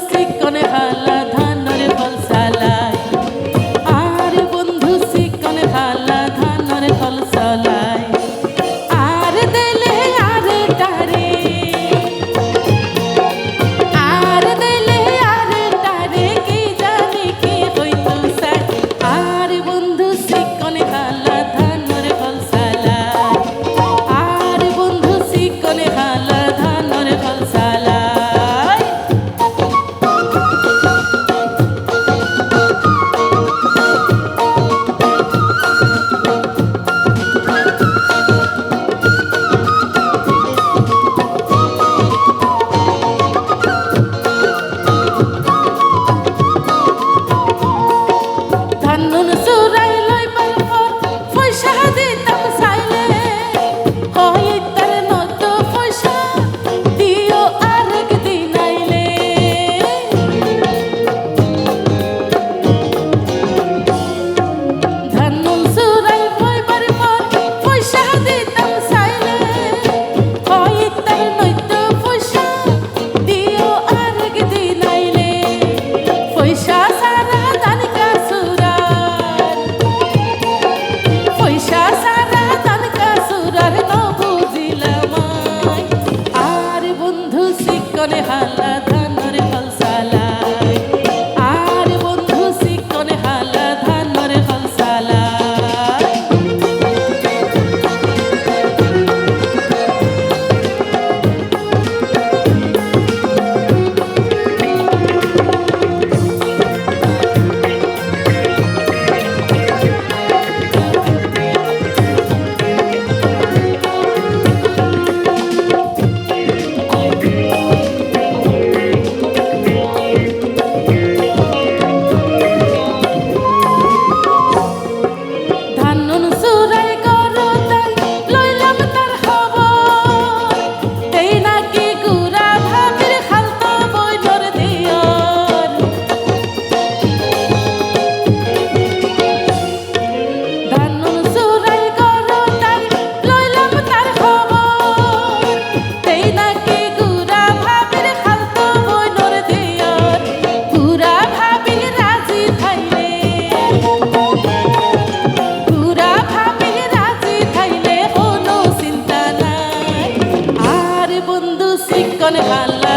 সিকনে হালা ধানরে ফল সালায় আর বন্ধু সিকনে হালা ধানরে ফল সালায় আর দিলে আরে তারে আর দিলে আরে তারে কি জানি কি হইতো সাই আর বন্ধু সিকনে হালা ধানরে ফল সালায় আর বন্ধু সিকনে হালা ধানরে ফল সালায় ধানুন সুরাই লইবার পর পয়সা দিতাম চাইলে হয় তার নত পয়সা দিও আরেক দিন আইলে ধানুন সুরাই লইবার পর পয়সা দিতাম চাইলে হয় তার নত পয়সা দিও আরেক দিন আইলে পয়সা সারা দান কাসুরার পয়সা সারা দান কাসুরার ন বুঝিলাম আর বন্ধু সিকনে হালা ধানরে ফল সালায় আর বন্ধু সিকনে হালা ধানরে ফল সালায় ধানুন সুরাই করো তাই লইলাম তার খবর এই নাকি গুড়া ভাবির খালতো বইনর দিয়র ধানুন সুরাই করো তাই লইলাম তার খবর এই নাকি গুড়া ভাবির খালতো বইনর দিয়র গুড়া ভাবির রাজি থাইলে পুরা ভাবিল রাজি থাইলে কোনো চিন্তা নাই আর বন্ধু সিকনে হালা